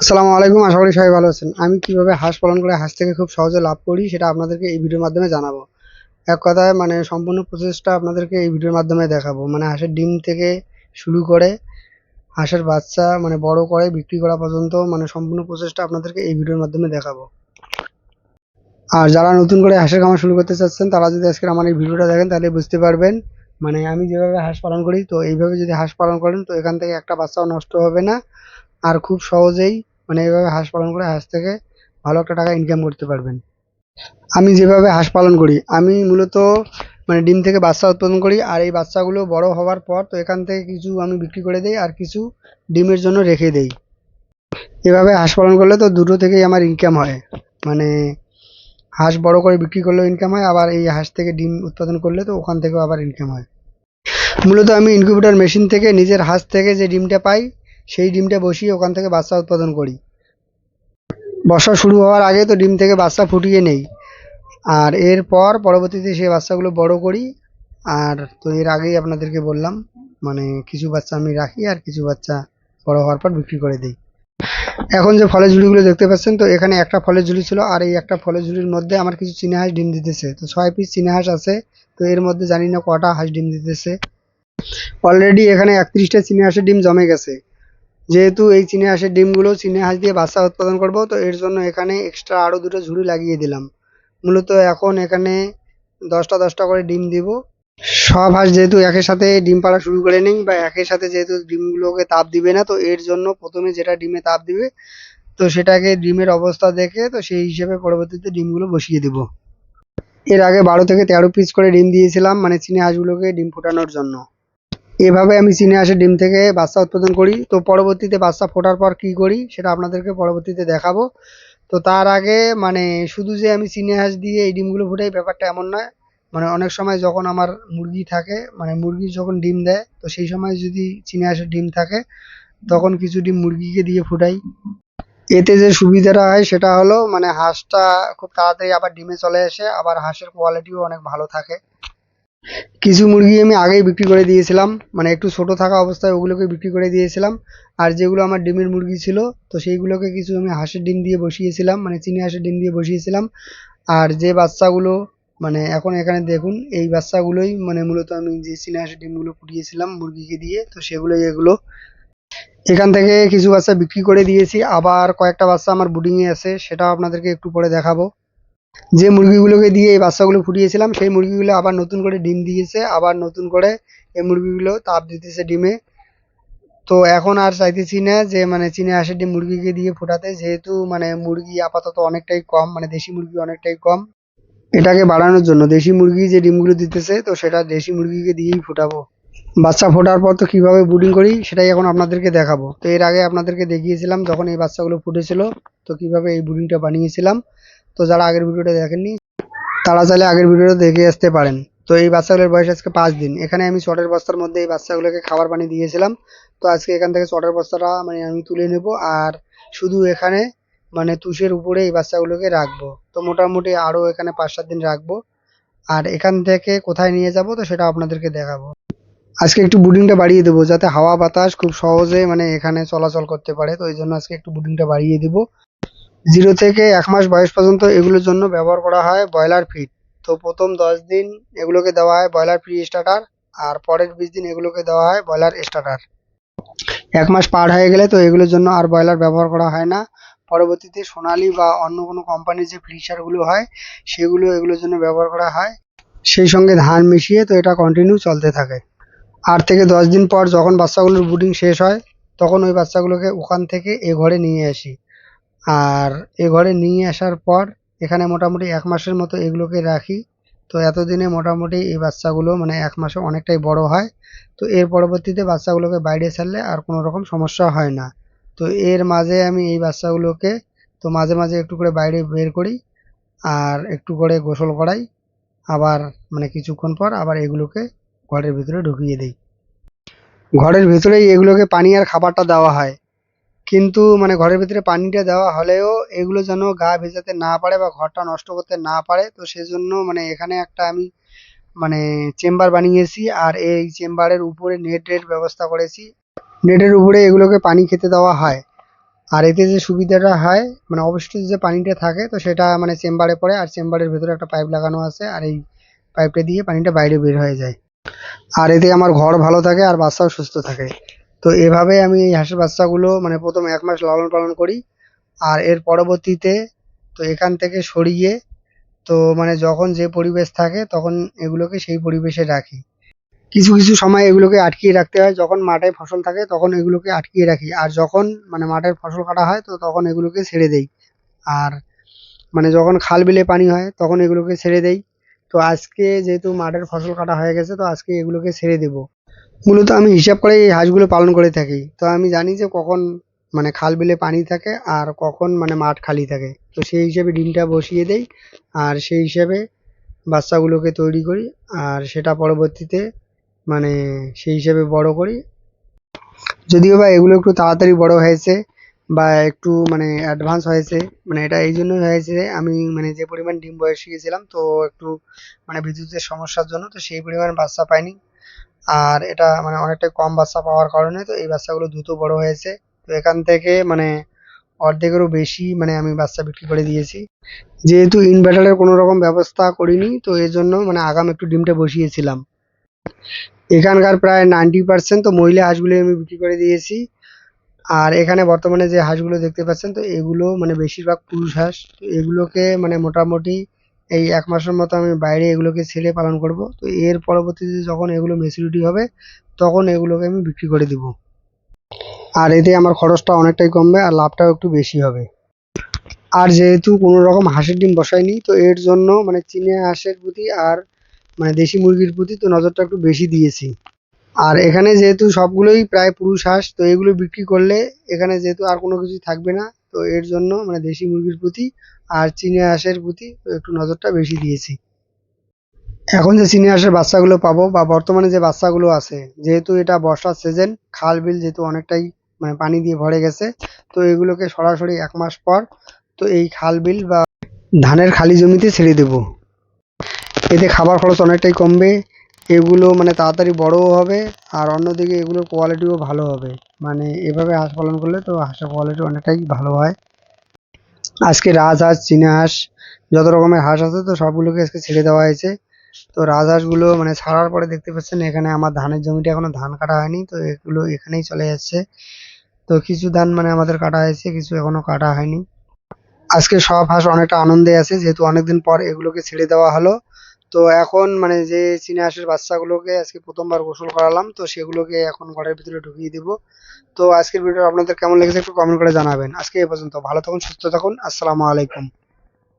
আসসালামু আলাইকুম। আশা করি সবাই ভালো আছেন। আমি কিভাবে হাঁস পালন করে হাঁস থেকে খুব সহজে লাভ করি সেটা আপনাদেরকে এই ভিডিওর মাধ্যমে জানাবো। এক কথায় মানে সম্পূর্ণ প্রসেসটা আপনাদেরকে এই ভিডিওর মাধ্যমে দেখাবো। মানে হাঁসের ডিম থেকে শুরু করে হাঁসের বাচ্চা মানে বড় করে বিক্রি করা পর্যন্ত মানে সম্পূর্ণ প্রসেসটা আপনাদেরকে এই ভিডিওর মাধ্যমে দেখাবো। আর যারা নতুন করে হাঁসের খামার শুরু করতে চাচ্ছেন তারা যদি আজকের আমার এই ভিডিওটা দেখেন তাহলে বুঝতে পারবেন। মানে আমি যেভাবে হাঁস পালন করি তো এইভাবে যদি হাঁস পালন করেন তো এখান থেকে একটা বাচ্চাও নষ্ট হবে না। আর খুব সহজেই মানে এইভাবে হাঁস পালন করে হাঁস থেকে ভালো একটা টাকা ইনকাম করতে পারবেন। আমি যেভাবে হাঁস পালন করি আমি মূলত মানে ডিম থেকে বাচ্চা উৎপাদন করি, আর এই বাচ্চাগুলো বড় হওয়ার পর তো এখান থেকে কিছু আমি বিক্রি করে দেই আর কিছু ডিমের জন্য রেখে দেই। এভাবে হাঁস পালন করলে তো দুটো থেকেই আমার ইনকাম হয়। মানে হাঁস বড় করে বিক্রি করলেও ইনকাম হয়, আবার এই হাঁস থেকে ডিম উৎপাদন করলে তো ওখান থেকেও আবার ইনকাম হয়। মূলত আমি ইনকিউবেটর মেশিন থেকে নিজের হাঁস থেকে যে ডিমটা পাই সেই ডিমটা বসিয়ে ওখান থেকে বাচ্চা উৎপাদন করি। বর্ষা শুরু হওয়ার আগে তো ডিম থেকে বাচ্চা ফুটিয়ে নেই, আর এরপর পরবর্তীতে সেই বাচ্চাগুলো বড় করি। আর তো এর আগেই আপনাদেরকে বললাম মানে কিছু বাচ্চা আমি রাখি আর কিছু বাচ্চা বড় হওয়ার পর বিক্রি করে দিই। এখন যে ফলের ঝুড়িগুলো দেখতে পাচ্ছেন তো এখানে একটা ফলের ঝুড়ি ছিল, আর এই একটা ফলের ঝুড়ির মধ্যে আমার কিছু চীনা হাঁস ডিম দিতেছে। তো 6 পিস চীনা হাঁস আছে। তো এর মধ্যে জানি না কটা হাঁস ডিম দিতেছে। অলরেডি এখানে 31টা চীনা হাঁসের ডিম জমে গেছে। যেহেতু এই চীনা হাঁসের ডিমগুলো চীনা হাঁস দিয়ে বাচ্চা উৎপাদন করব তো এর জন্য এখানে এক্সট্রা আরো দুটো ঝুড়ি লাগিয়ে দিলাম। মূলত এখন এখানে 10টা 10টা করে ডিম দিব। সব হাঁস যেহেতু একের সাথে ডিম পাড়া শুরু করে নেই বা একের সাথে যেহেতু ডিমগুলোকে তাপ দিবে না তো এর জন্য প্রথমে যেটা ডিমে তাপ দিবে তো সেটাকে ডিমের অবস্থা দেখে তো সেই হিসেবে পরবর্তীতে ডিমগুলো বসিয়ে দিব। এর আগে 12 থেকে 13 পিস করে ডিম দিয়েছিলাম মানে চীনা হাঁসগুলোকে ডিম ফোটানোর জন্য। এভাবে আমি চীনা হাঁসের ডিম থেকে বাচ্চা উৎপাদন করি। তো পরবর্তীতে বাচ্চা ফোটার পর কি করি সেটা আপনাদেরকে পরবর্তীতে দেখাবো। তো তার আগে মানে শুধু যে আমি চীনা হাঁস দিয়ে এই ডিমগুলো ফোটাই ব্যাপারটা এমন নয়। মানে অনেক সময় যখন আমার মুরগি থাকে মানে মুরগি যখন ডিম দেয় তো সেই সময় যদি চীনা হাঁসের ডিম থাকে তখন কিছু ডিম মুরগিকে দিয়ে ফুটাই। এতে যে সুবিধাটা হয় সেটা হলো মানে হাঁসটা খুব তাড়াতাড়ি আবার ডিমে চলে আসে, আবার হাঁসের কোয়ালিটিও অনেক ভালো থাকে। কিছু মুরগি আমি আগেই বিক্রি করে দিয়েছিলাম, মানে একটু ছোট থাকা অবস্থায় ওগুলোকে বিক্রি করে দিয়েছিলাম। আর যেগুলো আমার ডিমের মুরগি ছিল তো সেইগুলোকে কিছু আমি হাঁসের ডিম দিয়ে বসিয়েছিলাম মানে চীনা হাঁসের ডিম দিয়ে বসিয়েছিলাম। আর যে বাচ্চাগুলো মানে এখন এখানে দেখুন এই বাচ্চাগুলোই মানে মূলত আমি যে চীনা হাঁসের ডিমগুলো ফুটিয়েছিলাম মুরগিকে দিয়ে তো সেগুলোই এগুলো। এখান থেকে কিছু বাচ্চা বিক্রি করে দিয়েছি, আবার কয়েকটা বাচ্চা আমার ব্রুডিং এ আছে সেটাও আপনাদেরকে একটু পরে দেখাবো। যে মুরগিগুলোকে দিয়ে এই বাচ্চাগুলো ফুটিয়েছিলাম সেই মুরগিগুলো আবার নতুন করে ডিম দিয়েছে, আবার নতুন করে এই মুরগিগুলো তাপ দিতেছে ডিমে। তো এখন আর চাইতেছি না যে মানে চীনা হাঁসের ডিম মুরগিকে দিয়ে ফোটাতে, যেহেতু মানে মুরগি আপাতত অনেকটাই কম মানে দেশি মুরগি অনেকটাই কম। এটাকে বাড়ানোর জন্য দেশি মুরগি যে ডিমগুলো দিতেছে তো সেটা দেশি মুরগিকে দিয়েই ফোটাবো। বাচ্চা ফোটার পর তো কিভাবে ব্রুডিং করি সেটাই এখন আপনাদেরকে দেখাবো। তো এর আগে আপনাদেরকে দেখিয়েছিলাম যখন এই বাচ্চাগুলো ফুটেছিল তো কিভাবে এই ব্রুডিংটা বানিয়েছিলাম। তো যারা আগের ভিডিওটা দেখেননি তারা চাইলে আগের ভিডিওটা দেখে আসতে পারেন। তো এই বাচ্চাগুলোর বয়স আজকে 5 দিন। এখানে আমি চটের বস্তার মধ্যে এই বাচ্চাগুলোকে খাবার পানি দিয়েছিলাম। তো আজকে এখান থেকে চটের বস্তাটা মানে আমি তুলে নেব, আর শুধু এখানে মানে তুষের উপরে এই বাচ্চাগুলোকে রাখবো। তো মোটামুটি আরো এখানে 5 7 দিন রাখবো। আর এখান থেকে কোথায় নিয়ে যাব তো সেটা আপনাদেরকে দেখাবো। আজকে একটু ব্রুডিংটা বাড়িয়ে দেবো যাতে হাওয়া বাতাস খুব সহজে মানে এখানে চলাচল করতে পারে। তো এই জন্য আজকে একটু ব্রুডিংটা বাড়িয়ে দিব। 0 থেকে 1 মাস বয়স পর্যন্ত এগুলোর জন্য ব্যবহার করা হয় ব্রয়লার ফিড। তো প্রথম 10 দিন এগুলোকে দেওয়া হয় ব্রয়লার ফ্রি স্টার্টার, আর পরের 20 দিন এগুলোকে দেওয়া হয় ব্রয়লার স্টার্টার। 1 মাস পার হয়ে গেলে তো এগুলোর জন্য আর ব্রয়লার ব্যবহার করা হয় না। পরবর্তীতে সোনালী বা অন্য কোনো কোম্পানির যে ফিশারগুলো হয় সেগুলো এগুলোর জন্য ব্যবহার করা হয়, সেই সঙ্গে ধান মিশিয়ে। তো এটা কন্টিনিউ চলতে থাকে। 8 থেকে 10 দিন পর যখন বাচ্চাগুলোর ব্রুডিং শেষ হয় তখন ওই বাচ্চাগুলোকে ওখান থেকে এ ঘরে নিয়ে আসি। আর এ ঘরে নিয়ে আসার পর এখানে মোটামুটি 1 মাসের মতো এগুলোকে রাখি। তো এতদিনে মোটামুটি এই বাচ্চাগুলো মানে 1 মাসে অনেকটাই বড় হয়। তো এর পরবর্তীতে বাচ্চাগুলোকে বাইরে ছাড়লে আর কোনো রকম সমস্যা হয় না। তো এর মাঝে আমি এই বাচ্চাগুলোকে তো মাঝে মাঝে একটু করে বাইরে বের করি আর একটু করে গোসল করাই। আবার মানে কিছুক্ষণ পর আবার এগুলোকে ঘরের ভিতরে ঢুকিয়ে দিই। ঘরের ভেতরেই এগুলোকে পানি আর খাবারটা দেওয়া হয়। কিন্তু মানে ঘরের ভিতরে পানিটা দেওয়া হলেও এগুলো যেন গা ভেজাতে না পারে বা ঘরটা নষ্ট করতে না পারে তো সেজন্য মানে এখানে একটা আমি মানে চেম্বার বানিয়েছি, আর এই চেম্বারের উপরে নেটের ব্যবস্থা করেছি। নেটের উপরে এগুলোকে পানি খেতে দেওয়া হয়। আর এতে যে সুবিধাটা হয় মানে অবশিষ্ট যে পানিটা থাকে তো সেটা মানে চেম্বারে পড়ে, আর চেম্বারের ভেতরে একটা পাইপ লাগানো আছে, আর এই পাইপটা দিয়ে পানিটা বাইরে বের হয়ে যায়। আর এতে আমার ঘর ভালো থাকে আর বাচ্চাও সুস্থ থাকে। তো এভাবে আমি এই হাঁসের বাচ্চাগুলো মানে প্রথম 1 মাস লালন পালন করি। আর এর পরবর্তীতে তো এখান থেকে সরিয়ে তো মানে যখন যে পরিবেশ থাকে তখন এগুলোকে সেই পরিবেশে রাখি। কিছু কিছু সময় এগুলোকে আটকিয়ে রাখতে হয়, যখন মাঠে ফসল থাকে তখন এগুলোকে আটকিয়ে রাখি, আর যখন মানে মাঠের ফসল কাটা হয় তো তখন এগুলোকে ছেড়ে দেই। আর মানে যখন খাল বিলে পানি হয় তখন এগুলোকে ছেড়ে দেই। তো আজকে যেহেতু মাঠের ফসল কাটা হয়ে গেছে তো আজকে এগুলোকে ছেড়ে দেবো। মূলত আমি হিসাব করে এই হাঁসগুলো পালন করে থাকি। তো আমি জানি যে কখন মানে খাল বিলে পানি থাকে আর কখন মানে মাঠ খালি থাকে, তো সেই হিসেবে ডিমটা বসিয়ে দেই, আর সেই হিসেবে বাচ্চাগুলোকে তৈরি করি। আর সেটা পরবর্তীতে মানে সেই হিসেবে বড় করি। যদিও বা এগুলো একটু তাড়াতাড়ি বড় হয়েছে বা একটু মানে অ্যাডভান্স হয়েছে, মানে এটা এই জন্যই হয়েছে যে আমি মানে যে পরিমাণ ডিম বসিয়েছিলাম তো একটু মানে বিদ্যুতের সমস্যার জন্য তো সেই পরিমাণ বাচ্চা পাইনি। আর এটা মানে অনেকটাই কম বাচ্চা পাওয়ার কারণে তো এই বাচ্চাগুলো দ্রুত বড় হয়েছে। তো এখান থেকে মানে অর্ধেকেরও বেশি মানে আমি বাচ্চা বিক্রি করে দিয়েছি। যেহেতু ইনভার্টারের কোনো রকম ব্যবস্থা করিনি তো এর জন্য মানে আগাম একটু ডিমটা বসিয়েছিলাম। এখানকার প্রায় 90% তো মহিলা হাঁসগুলো আমি বিক্রি করে দিয়েছি। আর এখানে বর্তমানে যে হাঁসগুলো দেখতে পাচ্ছেন তো এগুলো মানে বেশিরভাগ পুরুষ হাঁস। তো এগুলোকে মানে মোটামুটি এই 1 মাসের মতো আমি বাইরে এগুলোকে ছেড়ে পালন করব। তো এর পরবর্তীতে যখন এগুলো মেচুরিটি হবে তখন এগুলোকে আমি বিক্রি করে দিব। আর এতে আমার খরচটা অনেকটাই কমবে আর লাভটাও একটু বেশি হবে। আর যেহেতু কোনো রকম হাঁসের ডিম বসাইনি তো এর জন্য মানে চীনা হাঁসের প্রতি আর মানে দেশি মুরগির প্রতি তো নজরটা একটু বেশি দিয়েছি। আর এখানে যেহেতু সবগুলোই প্রায় পুরুষ হাঁস তো এগুলো বিক্রি করলে এখানে যেহেতু আর কোনো কিছুই থাকবে না, তো এর জন্য মানে দেশি মুরগির প্রতি আর চীনা হাঁসের প্রতি তো একটু নজরটা বেশি দিয়েছি। এখন যে চীনা হাঁসের বাচ্চাগুলো পাবো বা বর্তমানে যে বাচ্চাগুলো আছে, যেহেতু এটা বর্ষার সিজন, খাল বিল যেহেতু অনেকটাই মানে পানি দিয়ে ভরে গেছে, তো এগুলোকে সরাসরি 1 মাস পর তো এই খাল বিল বা ধানের খালি জমিতে ছেড়ে দেবো। এতে খাবার খরচ অনেকটাই কমবে, এগুলো মানে তাড়াতাড়ি বড়ও হবে, আর অন্যদিকে এগুলোর কোয়ালিটিও ভালো হবে। মানে এভাবে হাঁস পালন করলে তো হাঁসের কোয়ালিটি অনেকটাই ভালো হয়। আজকে রাজহাঁস, চীনা হাঁস যত রকমের হাঁস আছে তো সবগুলোকে আজকে ছেড়ে দেওয়া হয়েছে। তো রাজহাঁসগুলো মানে ছাড়ার পরে দেখতে পাচ্ছেন এখানে আমার ধানের জমিটা এখনো ধান কাটা হয়নি, তো এগুলো এখানেই চলে যাচ্ছে। তো কিছু ধান মানে আমাদের কাটা হয়েছে, কিছু এখনো কাটা হয়নি। আজকে সব হাঁস অনেকটা আনন্দে আছে যেহেতু অনেকদিন পর এগুলোকে ছেড়ে দেওয়া হলো। তো এখন মানে যে চীনা হাঁসের বাচ্চাগুলোকে আজকে প্রথমবার গোসল করালাম তো সেগুলোকে এখন ঘরের ভিতরে ঢুকিয়ে দিব। তো আজকের ভিডিও আপনাদের কেমন লেগেছে একটু কমেন্ট করে জানাবেন। আজকে এ পর্যন্ত, ভালো থাকুন, সুস্থ থাকুন, আসসালামু আলাইকুম।